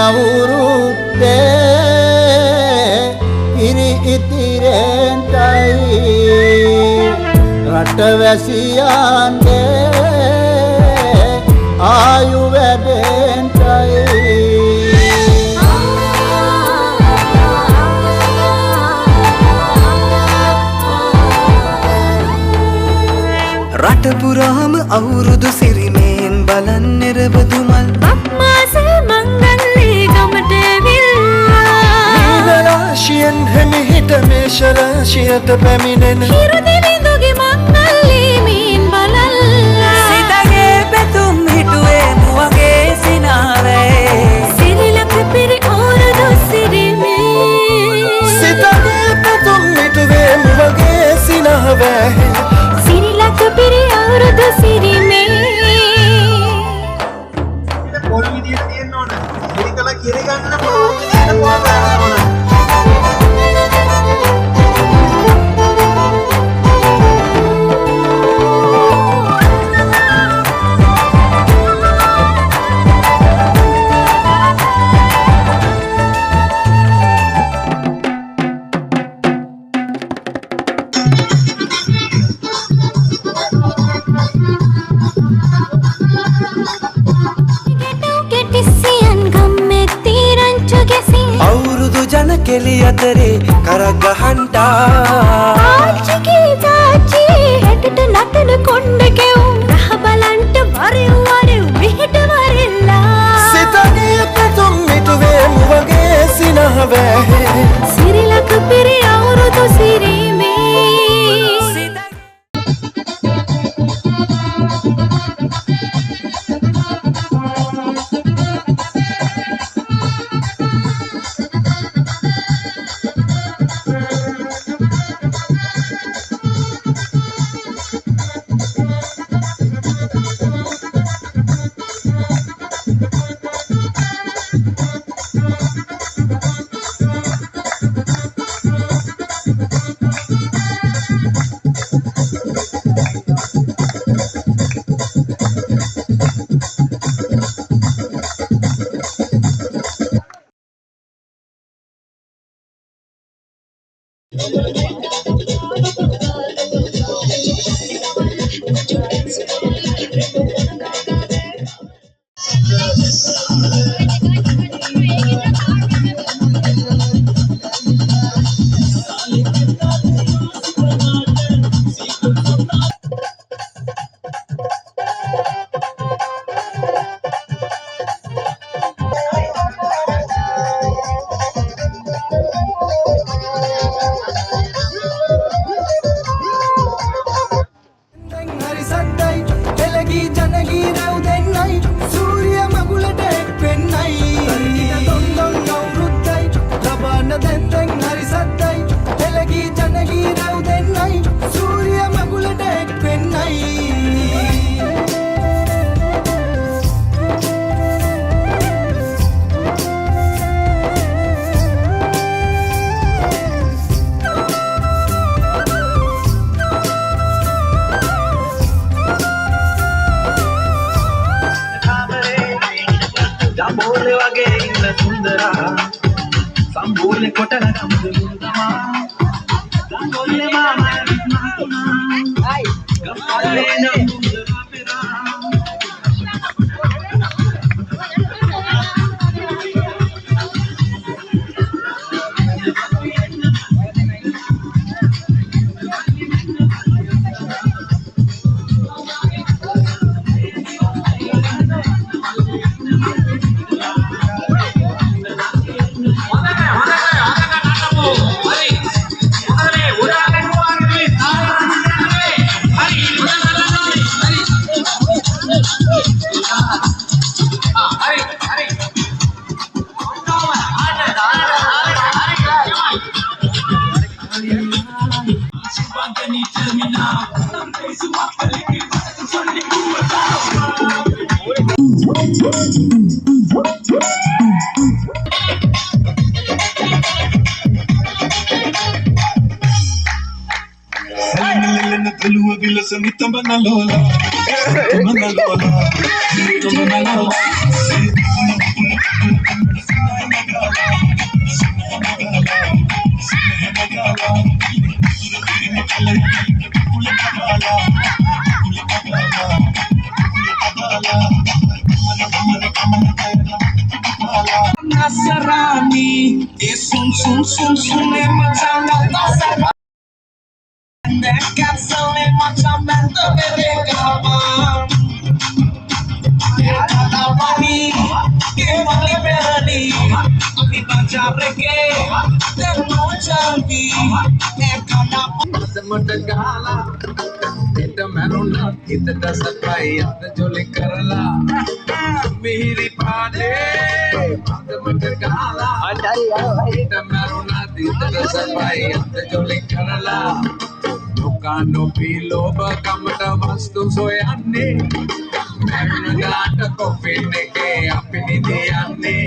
අවුරුද්දේ ඉරි ඉතිරෙන්ටයි රටවැසියන්ගේ ආයු වැඩෙන්ටයි රට පුරාම අවුරුදු සිරිමෙන් බලන් නිරබදුමල් අම්මාසේ මංගල්ලේ ගමට ඇවිල්ලා නීලරාශියෙන් හෙමිහිට මේෂරාශියට පැමිණෙන හිරුදිවිඳුගේ මංගල්ලේ මීන් බලල්ලා සිතගේ පැතුම් හිටුවේ මුවගේ සිනාවේ සිරිලක පිරි අවුරුදු සිරිමේ සිතගේ පැතුම් හිටුවේ මුවගේ සිනාවේ සිරිලක පිරි අවුරුදු සිරිමේ පොල් විදියට තියෙන්න ඕන. මේකලා කිරි ගන්න ඕන. කෙලි අතරේ කරක් ගහන්ටා ආච්චිගේ තාච්චි හැටට නටන කොණ්ඩ කෙවුම් රහ බලන්ට වරෙව් වරෙව් මෙහෙට වරෙල්ලා සිතගේ පැතුම් මිටුවේ මුවගේ සිනහවේ සිරිලක පිරි අවුරුදු සිරිමේ Nasarani, sun sun sun sun machana nasarani. Castle machana bebe kaman. Kalawani, ke wali perani, abhi bajar ke, terno changi, ekana. Mata gala, ita maruna, ita dasaprai, ita joli karala. Miri pade, mata gala, ita maruna, ita dasaprai, ita joli karala. Lokano pilo bakamata vastu soyanne. Maruna gata coffee neke apni diyanne.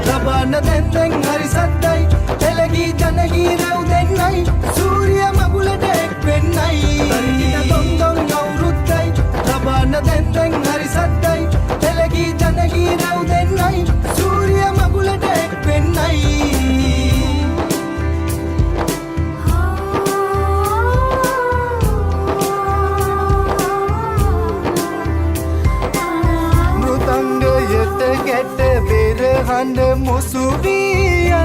Rabana dendeng hari saddai, elegi janagi rau dennai, Surya magula dek pennai. Tarikita dong dong nauruddai, Rabana dendeng hari saddai, elegi janagi rau dennai, Surya magula dek pennai. Get hand musuviyanai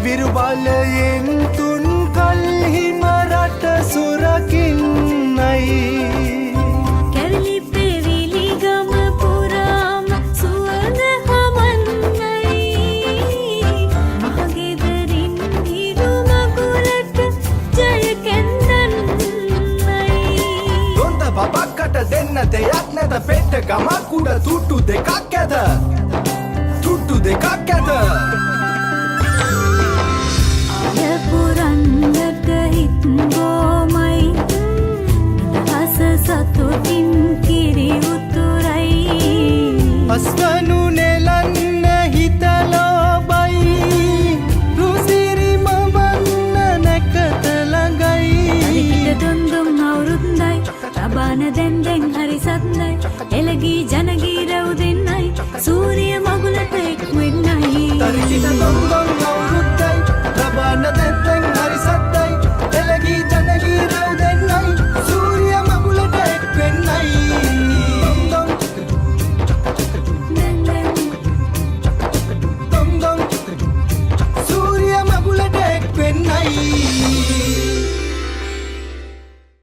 virubalayen tun kalhi marata surakinnai Kerli pevili gam puram suwada hamannai Mahage darin hiru magulat jaya kendannai Donda babakata denna deyak neda petta gamakuda tuttu dekak ඇද tuttu dekak ඇද පුරන්නට හිත් ගෝමයි නිදහස සතුටින් කිරි උතුරයි අස්වනු නෙලන්න හිතලෝබයි රුසිරි මවන්න නැකත ළඟයි හරිකට දුන්දුම් අවුරුද්දයි රබාන දැන්දැන් හරි සද්දයි එළගී ජනගී රැව් දෙන්නයි සූරිය මගුලට එක් වෙන්නයි තරිකිට දොන් දොන්